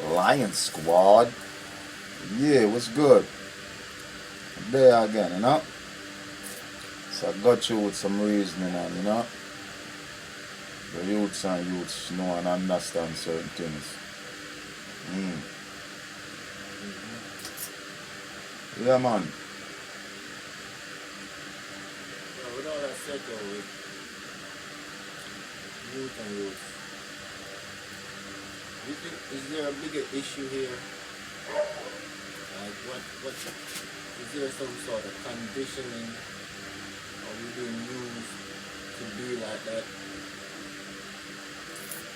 Lion Squad. Yeah, what's good? There again, you know? So I got you with some reasoning and, the youths and youths know and understand certain things. Mm. Yeah, man. Well, with all that said though, with youth and youth, you think, is there a bigger issue here? Like what, is there some sort of conditioning? Are we being used to be like that?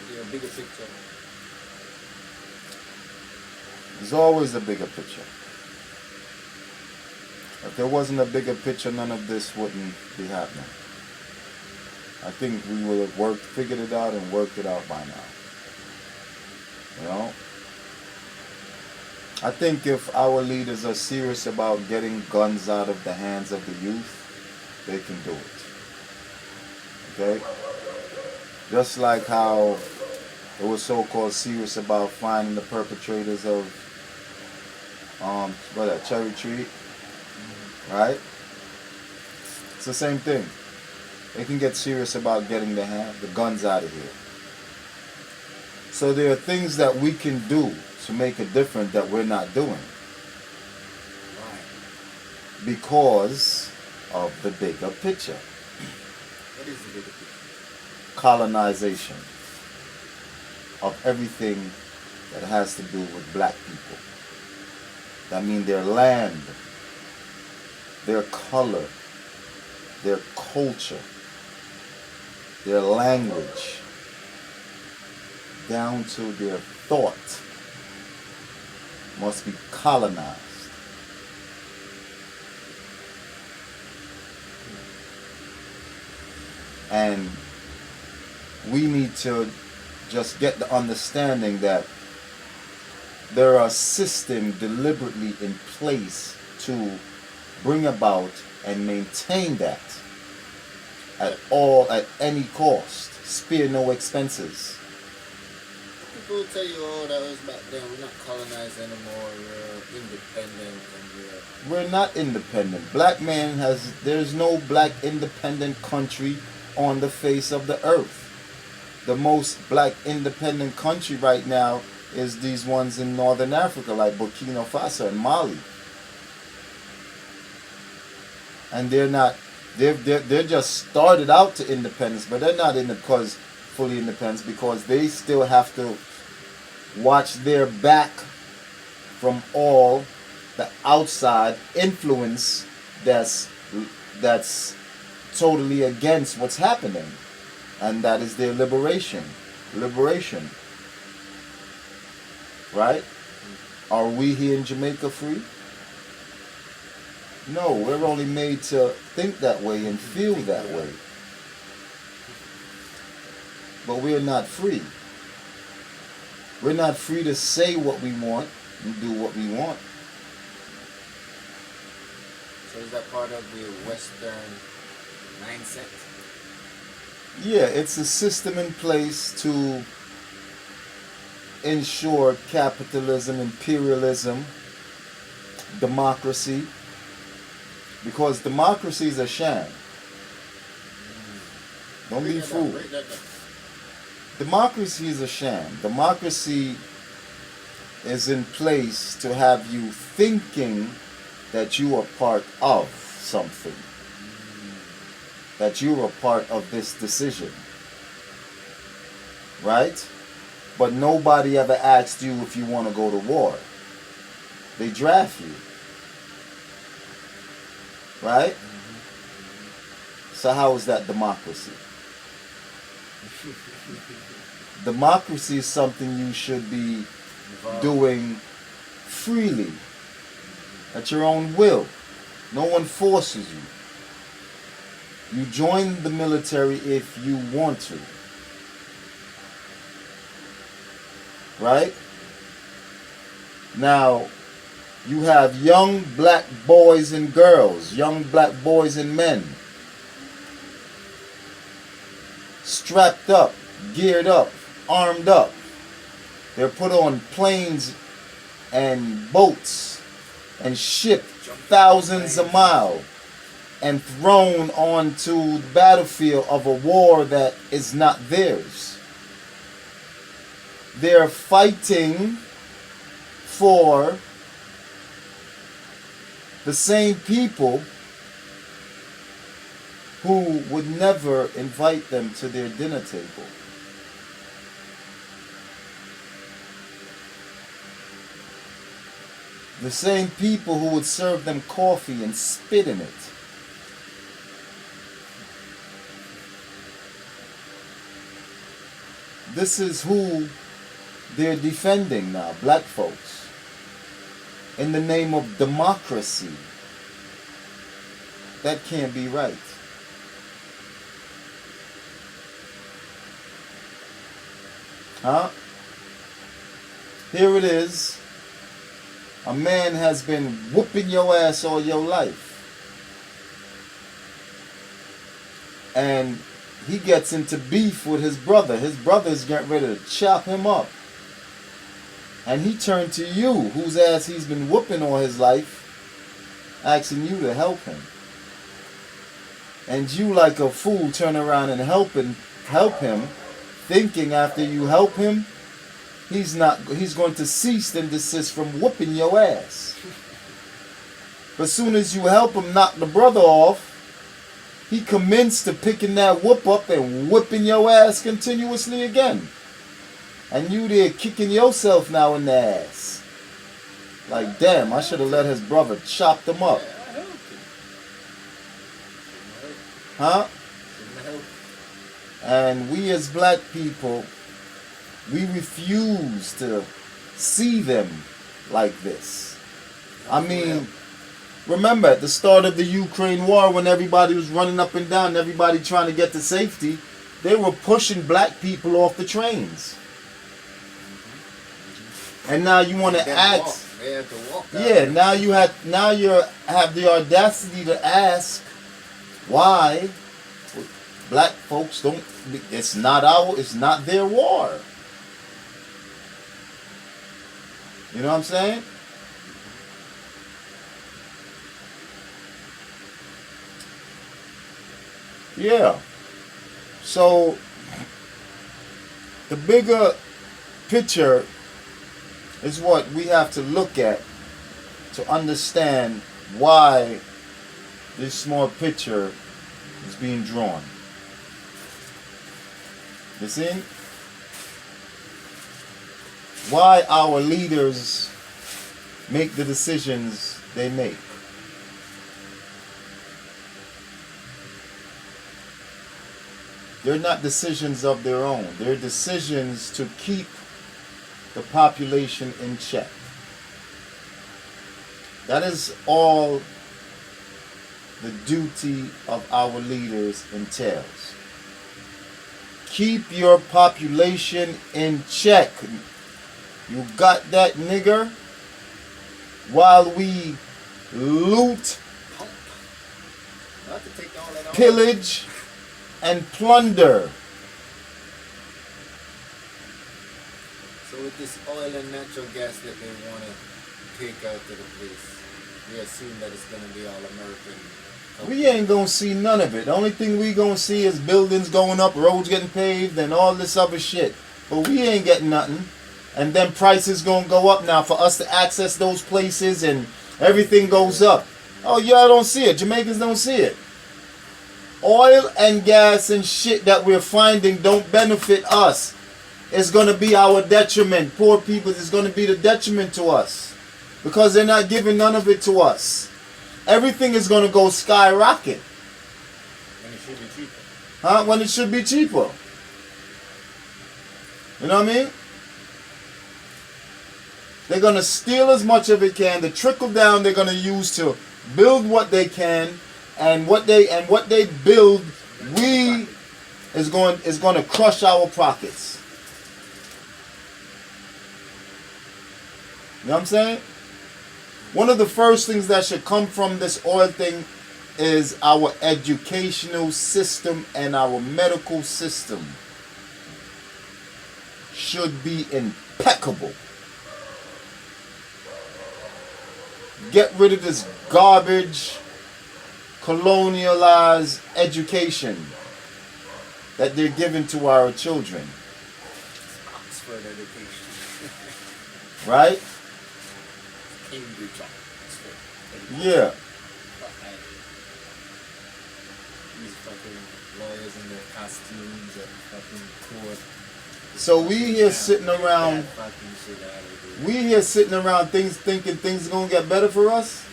Is there a bigger picture? There's always a bigger picture. If there wasn't a bigger picture, none of this wouldn't be happening. I think we would have figured it out and worked it out by now. You know? I think if our leaders are serious about getting guns out of the hands of the youth, they can do it. Okay? Just like how it was so-called serious about finding the perpetrators of Cherry Tree, right? It's the same thing. They can get serious about getting the guns out of here. So there are things that we can do to make a difference that we're not doing. Why? Because of the bigger picture. What is the bigger picture? Colonization of everything that has to do with black people. That means their land, their color, their culture, their language, down to their thought must be colonized. And we need to just get the understanding that there are systems deliberately in place to bring about and maintain that at any cost, spare no expenses. People tell you, oh, that was back then, we're not colonized anymore, we're independent and We're not independent. There's no black independent country on the face of the earth. The most black independent country right now is these ones in Northern Africa, like Burkina Faso and Mali. And they're just started out to independence, but they're not fully independence because they still have to watch their back from all the outside influence that's totally against what's happening, and that is their liberation, right? Are we here in Jamaica free? No, we're only made to think that way and feel that way, but we're not free. We're not free to say what we want and do what we want. so is that part of the Western mindset? Yeah, it's a system in place to ensure capitalism, imperialism, democracy, because democracy is a sham. Don't be fooled. Break that down. Democracy is a sham. Democracy is in place to have you thinking that you are part of something, that you're a part of this decision, right? But nobody ever asked you if you want to go to war. They draft you, right? So how is that democracy? Democracy is something you should be doing freely, at your own will. No one forces you. You join the military if you want to. Right? Now, you have young black boys and girls, young black boys and men, strapped up, geared up, armed up, They're put on planes and boats and shipped thousands of miles and thrown onto the battlefield of a war that is not theirs. They're fighting for the same people who would never invite them to their dinner table. The same people who would serve them coffee and spit in it. This is who they're defending now, black folks, in the name of democracy. That can't be right. Huh? Here it is. A man has been whooping your ass all your life. And he gets into beef with his brother. His brother's getting ready to chop him up. And he turned to you, whose ass he's been whooping all his life, asking you to help him. And you, like a fool, turn around and help him, thinking after you help him, he's going to cease and desist from whooping your ass. But as soon as you help him knock the brother off, he commenced to picking that whoop up and whipping your ass continuously again. And you there kicking yourself now in the ass. Like, damn, I should have let his brother chop them up. Huh? And we as black people, we refuse to see them like this. I mean, remember at the start of the Ukraine war, when everybody was running up and down, everybody trying to get to safety, they were pushing black people off the trains. And now you want to ask? They had to walk. Yeah, now you have the audacity to ask why black folks don't. It's not their war. You know what I'm saying? Yeah. So the bigger picture is what we have to look at to understand why this small picture is being drawn. You see? Why our leaders make the decisions they make. They're not decisions of their own. They're decisions to keep the population in check. That is all the duty of our leaders entails. Keep your population in check. You got that, nigger? While we loot, pillage, and plunder. So with this oil and natural gas that they want to take out to the place, we assume that it's going to be all American. We ain't gonna see none of it. The only thing we gonna see is buildings going up, roads getting paved, and all this other shit. But we ain't getting nothing. And then prices gonna go up now for us to access those places, and everything goes up. Oh, y'all don't see it. Jamaicans don't see it. Oil and gas and shit that we're finding don't benefit us. It's gonna be our detriment. Poor people, it's gonna be the detriment to us. Because they're not giving none of it to us. Everything is going to go skyrocket. When it should be cheaper. Huh? When it should be cheaper. You know what I mean? They're going to steal as much of it can. The trickle down they're going to use to build what they can, and what they build is going to crush our pockets. You know what I'm saying? One of the first things that should come from this oil thing is our educational system and our medical system should be in impeccable. Get rid of this garbage, colonialized education that they're giving to our children. Oxford education. Right? Cambridge Oxford education. Yeah. These fucking lawyers in their costumes at fucking court. So we here sitting around, That fucking shit out of here. we here sitting around thinking things are gonna get better for us.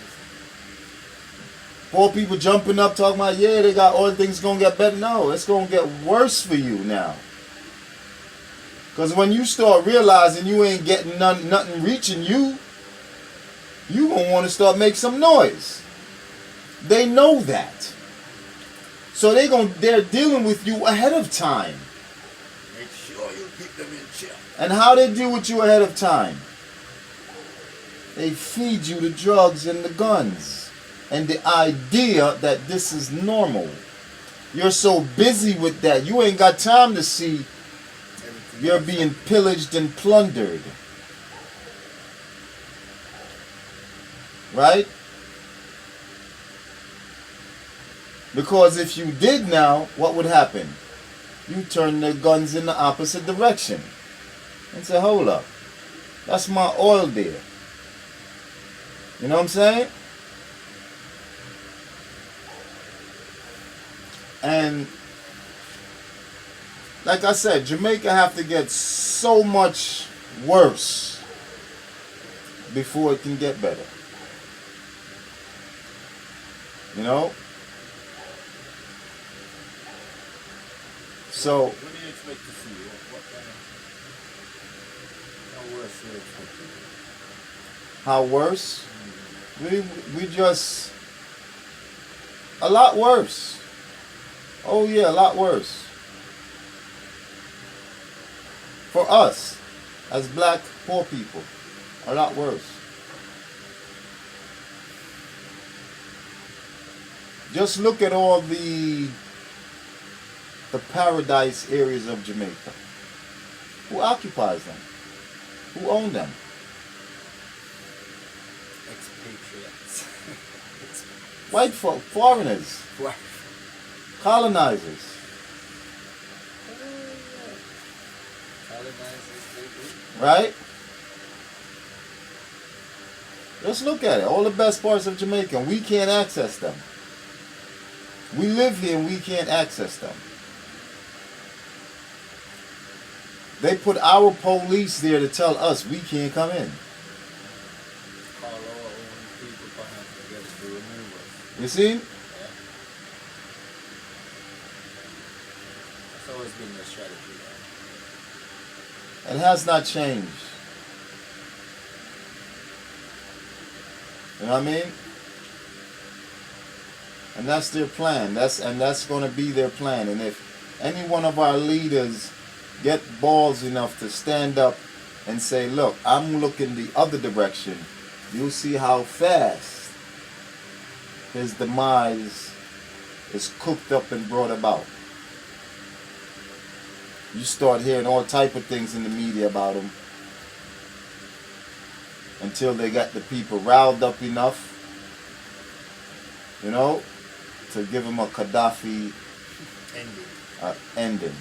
Poor people jumping up talking about, yeah, they got all things gonna get better. No, it's gonna get worse for you now. Cause when you start realizing you ain't getting nothing reaching you, you gonna want to start making some noise. They know that. So they're dealing with you ahead of time. Make sure you keep them in check. And how they deal with you ahead of time? They feed you the drugs and the guns. And the idea that this is normal. You're so busy with that. You ain't got time to see you're being pillaged and plundered. Right? Because if you did now, what would happen? You turn the guns in the opposite direction. And say, hold up. That's my oil there. You know what I'm saying? And like I said, Jamaica have to get so much worse before it can get better. You know? So, What do you expect to see? What how worse do you expect to be? how worse? We just a lot worse. Oh yeah, a lot worse. For us, as black poor people, a lot worse. Just look at all the paradise areas of Jamaica. Who occupies them? Who own them? Expatriates. White folk, foreigners, What? colonizers. Colonizers, they do. Right? Just look at it. All the best parts of Jamaica, we can't access them. We live here and we can't access them. They put our police there to tell us we can't come in. Call our own people behind to get us to remove us. You see? Yeah. That's always been their strategy, It has not changed. You know what I mean? And that's their plan. That's going to be their plan. And if any one of our leaders get balls enough to stand up and say, look, I'm looking the other direction, you'll see how fast his demise is cooked up and brought about. You start hearing all type of things in the media about him until they got the people riled up enough, you know, to give him a Gaddafi ending.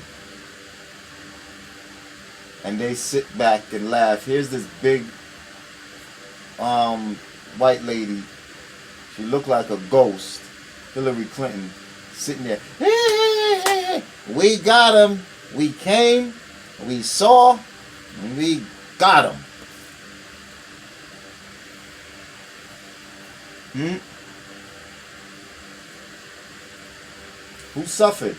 And they sit back and laugh. Here's this big white lady. She looked like a ghost. Hillary Clinton sitting there. We got him. We came. We saw. And we got him. Who suffered?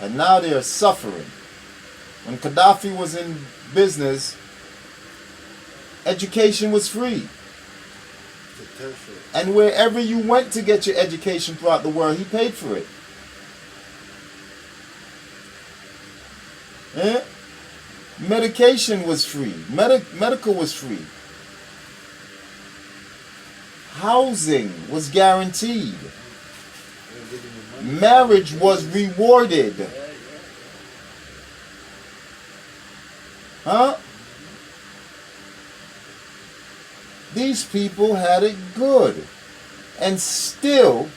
And now they are suffering. When Gaddafi was in business, education was free. And wherever you went to get your education throughout the world, he paid for it. Yeah? Medication was free. Medical was free. Housing was guaranteed. Marriage was rewarded. Huh? these people had it good. And still,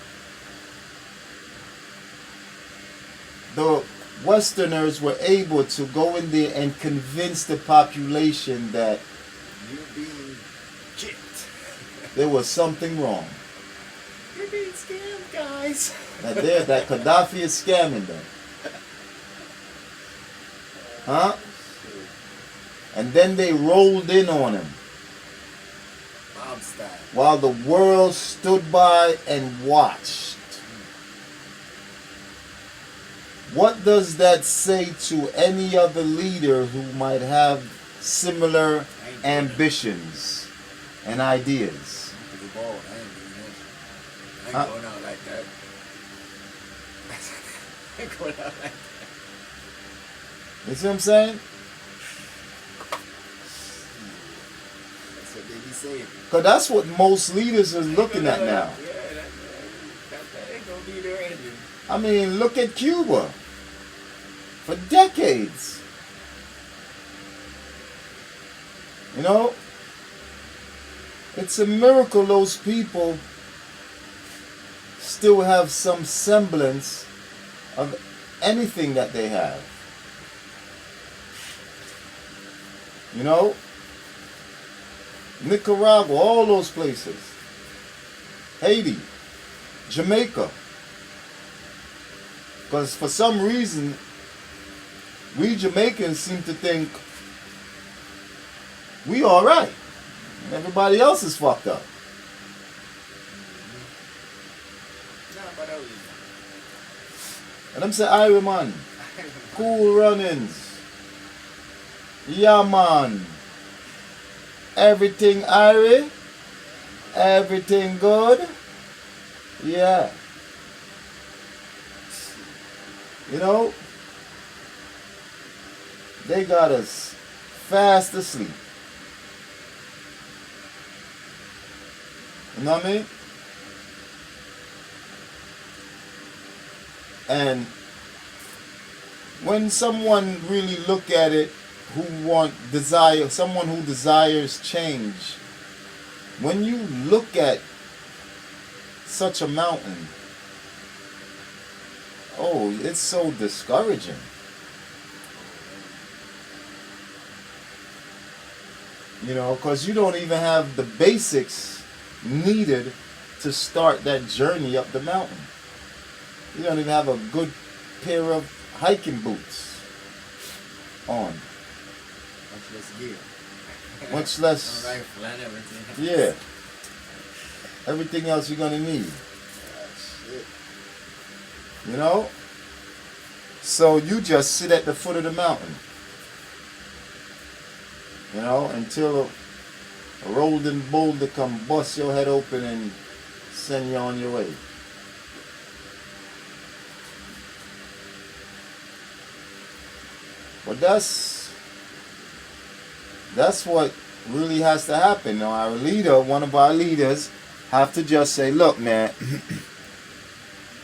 the Westerners were able to go in there and convince the population that You're being gypped. there was something wrong. You're being scammed, guys. That Gaddafi is scamming them. Huh? And then they rolled in on him Mob style. while the world stood by and watched. What does that say to any other leader who might have similar ambitions and ideas? The ball, I ain't doing that. I ain't Huh? going out like that. I ain't going out like that. You see what I'm saying? That's what they be saying. Because that's what most leaders are looking at now. Yeah, that ain't gonna be their ending. I mean, look at Cuba. For decades. You know? It's a miracle those people still have some semblance of anything that they have. You know? Nicaragua, all those places. Haiti, Jamaica. Because for some reason, we Jamaicans seem to think we all right. Everybody else is fucked up. Nah, but I was And I'm saying, Irie man, cool runnings. Yeah man. Everything Irie? Everything good? Yeah. You know, they got us fast asleep. You know what I mean? And when someone really look at it, someone who desires change, when you look at such a mountain, oh, it's so discouraging. You know, because you don't even have the basics needed to start that journey up the mountain. You don't even have a good pair of hiking boots on. much less gear. Much less, Rifle and everything. yeah. Everything else you're gonna need. Shit. You know? So you just sit at the foot of the mountain. You know, until a rolling boulder come bust your head open and send you on your way. But that's what really has to happen. Now our leader, one of our leaders, have to just say, look man,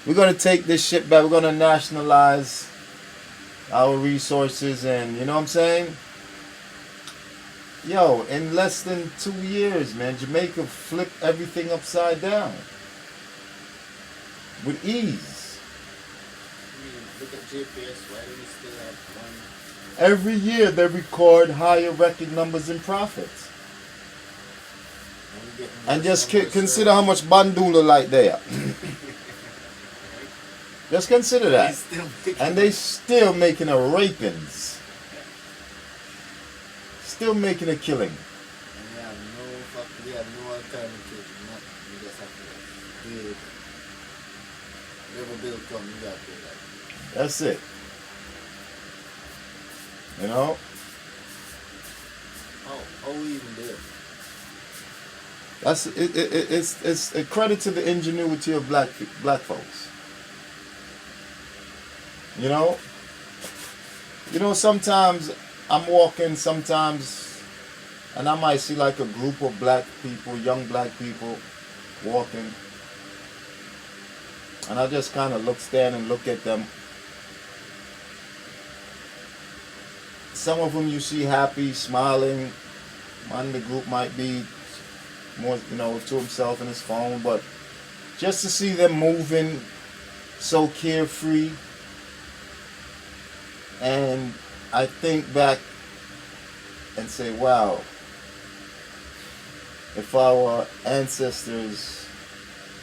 we're gonna take this shit back, we're gonna nationalize our resources, and you know what I'm saying? Yo, in less than 2 years, man, Jamaica flipped everything upside down. With ease. I mean, look at GPS, why do we still have one? Every year they record higher record numbers in profits. And we get And just worse consider how much bandula like there. Just consider They that. still making And they still making a rapings. Still making a killing. And we have no alternative. Nothing. We just have to build. Whatever bill come, we got to do that. That's it. You know? How we even do it? That's it's a credit to the ingenuity of black folks. You know, sometimes I'm walking sometimes and I might see like a group of black people, young black people walking, and I just kind of stand and look at them. Some of them you see happy, smiling. One in the group might be more, to himself and his phone. But just to see them moving so carefree, and I think back and say, wow, if our ancestors,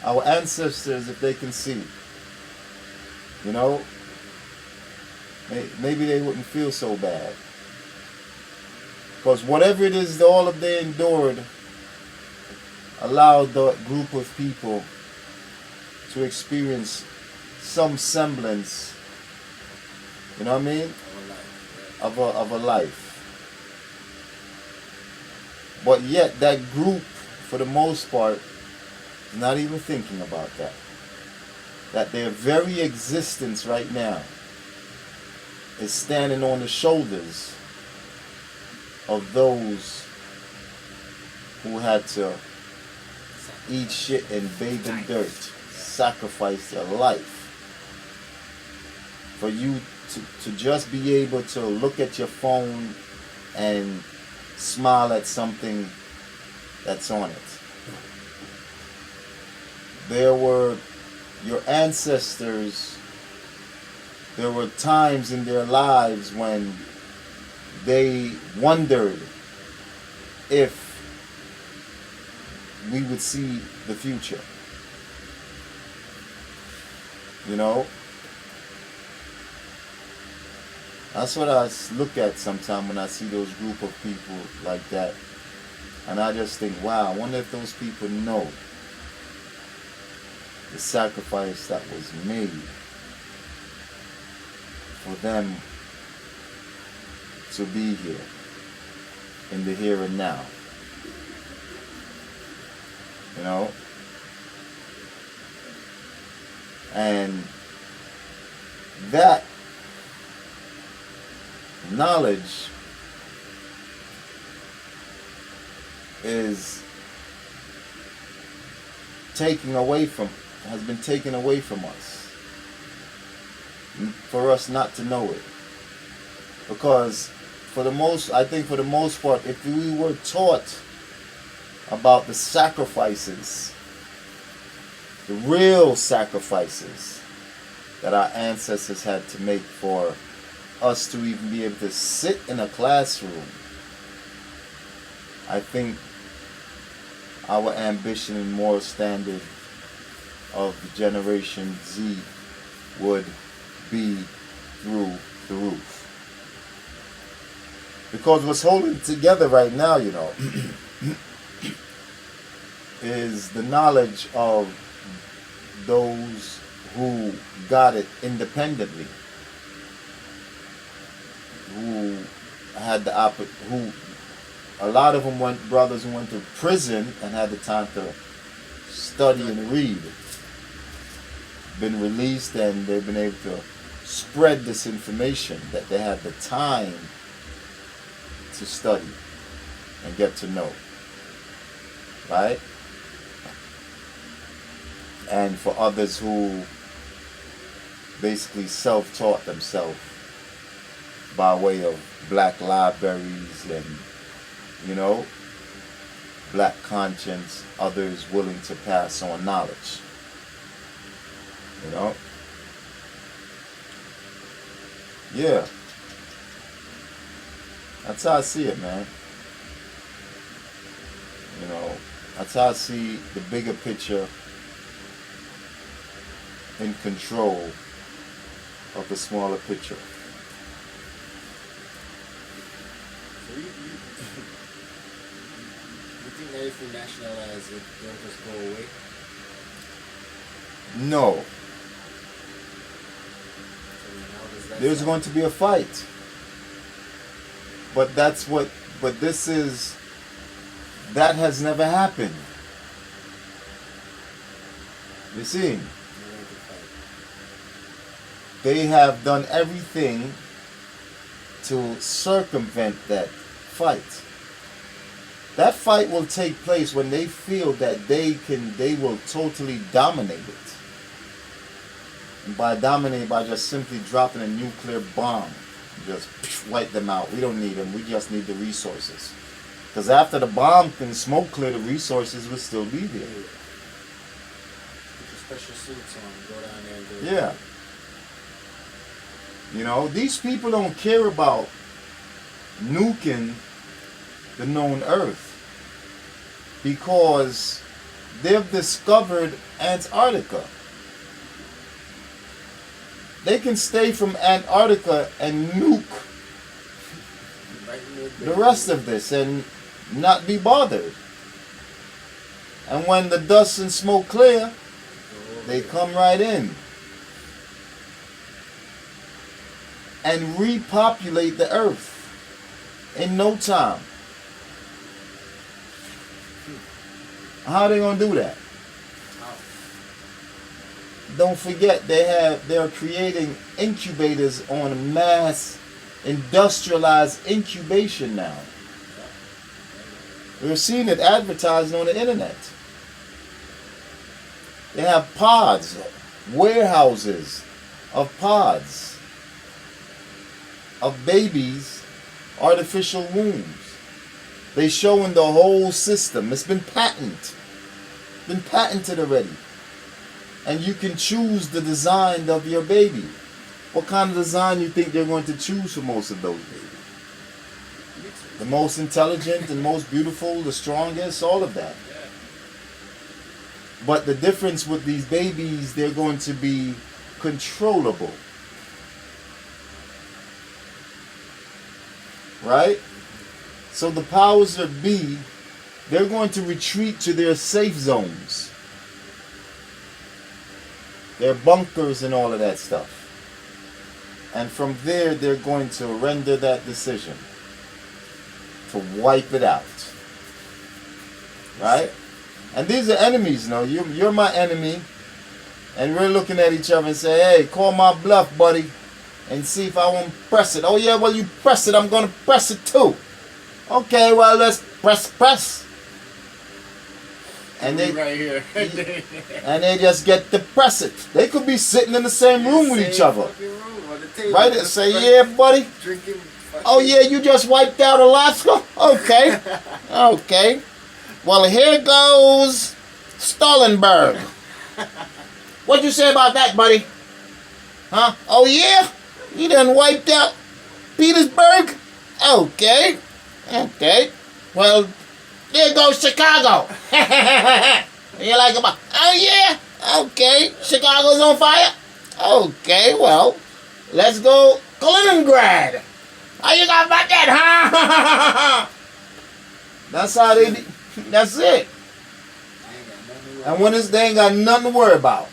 if they can see, maybe they wouldn't feel so bad. Because whatever it is, all of they endured allowed the group of people to experience some semblance, you know what I mean, of a life. But yet that group, for the most part, is not even thinking about that. That their very existence right now is standing on the shoulders of those who had to eat shit and bathe in dirt, sacrifice their life for you to just be able to look at your phone and smile at something that's on it. There were your ancestors, there were times in their lives when they wondered if we would see the future. That's what I look at sometimes when I see those group of people like that. And I just think, wow, I wonder if those people know the sacrifice that was made for them to be here in the here and now. And that knowledge has been taken away from us, for us not to know it. Because for the most part, if we were taught about the sacrifices, the real sacrifices that our ancestors had to make for us to even be able to sit in a classroom, I think our ambition and moral standard of the Generation Z would be through the roof. Because what's holding together right now, is the knowledge of those who got it independently, who had who a lot of them brothers who went to prison and had the time to study and read, been released, and they've been able to spread this information that they had the time to study and get to know, right? And for others who basically self-taught themselves by way of black libraries and, black conscience, others willing to pass on knowledge. Yeah. That's how I see it, man. That's how I see the bigger picture in control of the smaller picture. So you think that if we nationalize it, they'll just go away? No. So there's going to be a fight. But that has never happened. You see? They have done everything to circumvent that fight. That fight will take place when they feel that they will totally dominate it. And by dominate, by just simply dropping a nuclear bomb, just wipe them out. We don't need them. We just need the resources. Because after the bomb can smoke clear, the resources will still be there. Put your special suits on, go down there and do it. Yeah. You know, these people don't care about nuking the known Earth because they've discovered Antarctica. They can stay from Antarctica and nuke Right in the rest of this and not be bothered. And when the dust and smoke clear, they come right in and repopulate the earth in no time. How are they gonna do that? Don't forget they're creating incubators on mass industrialized incubation now. We're seeing it advertised on the internet. They have pods, warehouses of pods of babies, artificial wombs. They showing the whole system. It's been patented already. And you can choose the design of your baby. What kind of design you think they're going to choose for most of those babies? The most intelligent, the most beautiful, the strongest, all of that. But the difference with these babies, they're going to be controllable. Right? So the powers that be, they're going to retreat to their safe zones. Their bunkers and all of that stuff. And from there, they're going to render that decision to wipe it out. Right? And these are enemies, you know. You're my enemy. And we're looking at each other and say, hey, call my bluff, buddy. And see if I won't press it. Oh, yeah, well, you press it. I'm going to press it, too. Okay, well, let's press. And they right here. and they just get to press it. They could be sitting in the same room with each other. Right? And say, yeah, buddy. Drinking. Oh, yeah, you just wiped out Alaska? Okay. Okay. Well, here goes Stalinberg. What'd you say about that, buddy? Huh? Oh, yeah? You done wiped out Petersburg? Okay. Okay. Well, there goes Chicago. You like about? Oh, yeah? Okay. Chicago's on fire? Okay, well, let's go Kaliningrad. How you got about that, huh? That's how they... That's it. And when it's, they ain't got nothing to worry about.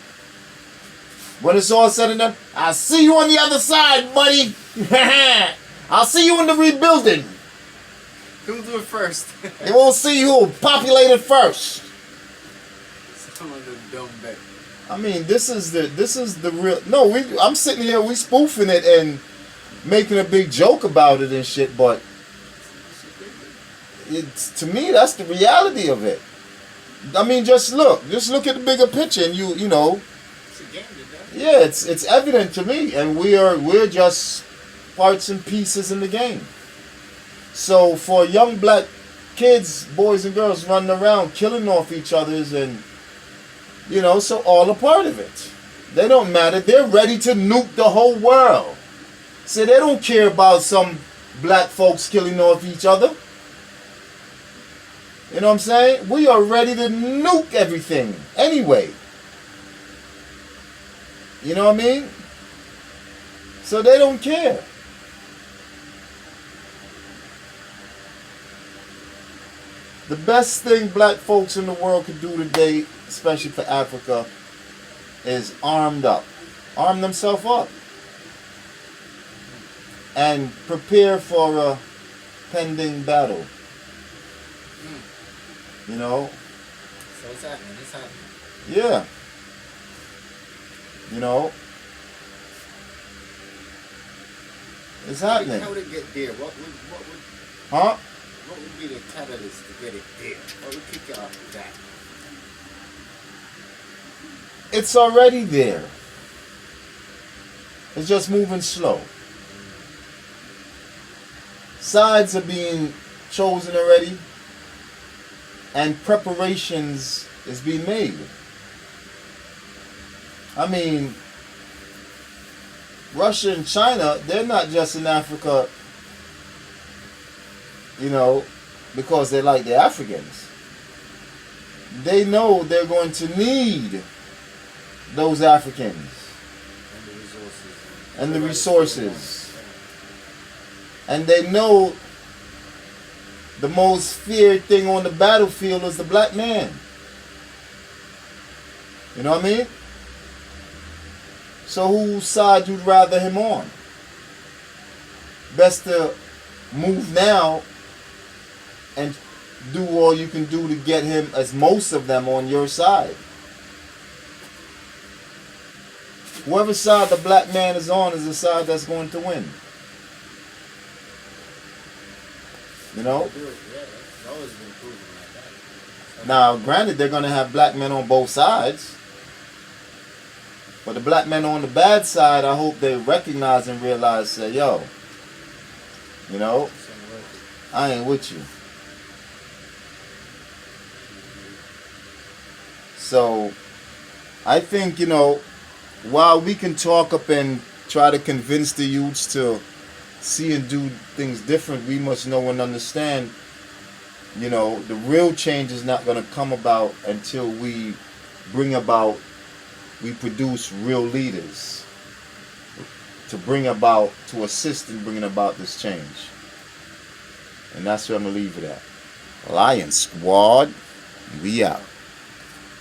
When it's all said and done, I'll see you on the other side, buddy. I'll see you in the rebuilding. Who'll do it first? They won't see who populated first. Some of the dumb bet. I mean, this is the real. No, I'm sitting here, we spoofing it and making a big joke about it and shit, but it's, to me, that's the reality of it. I mean, just look at the bigger picture, and you know. It's a game, Yeah, it's evident to me, and we're just parts and pieces in the game. So for young black kids, boys and girls running around killing off each other's, and you know, so all a part of it. They don't matter. They're ready to nuke the whole world. So they don't care about some black folks killing off each other. You know what I'm saying? We are ready to nuke everything anyway. You know what I mean? So they don't care. The best thing black folks in the world could do today, especially for Africa, is armed up. Arm themselves up. And prepare for a pending battle. You know? So it's happening. It's happening. Yeah. You know? It's happening. How would it get there? What would Huh? what would be the catalyst to get it there? What would kick it off with that? It's already there. It's just moving slow. Sides are being chosen already. and preparations is being made. I mean, Russia and China, they're not just in Africa, you know, because they like the Africans. They know they're going to need those Africans and the resources. And they know the most feared thing on the battlefield is the black man. You know what I mean? So whose side you'd rather him on? Best to move now and do all you can do to get him, as most of them, on your side. Whoever side the black man is on is the side that's going to win. You know? It's always been proven like that. Now, granted, they're going to have black men on both sides. But the black men on the bad side, I hope they recognize and realize, say, yo, you know, I ain't with you. So, I think, you know, while we can talk up and try to convince the youths to see and do things different, we must know and understand, you know, the real change is not going to come about until we produce real leaders to assist in bringing about this change. And that's where I'm going to leave it at. Lion Squad, we out.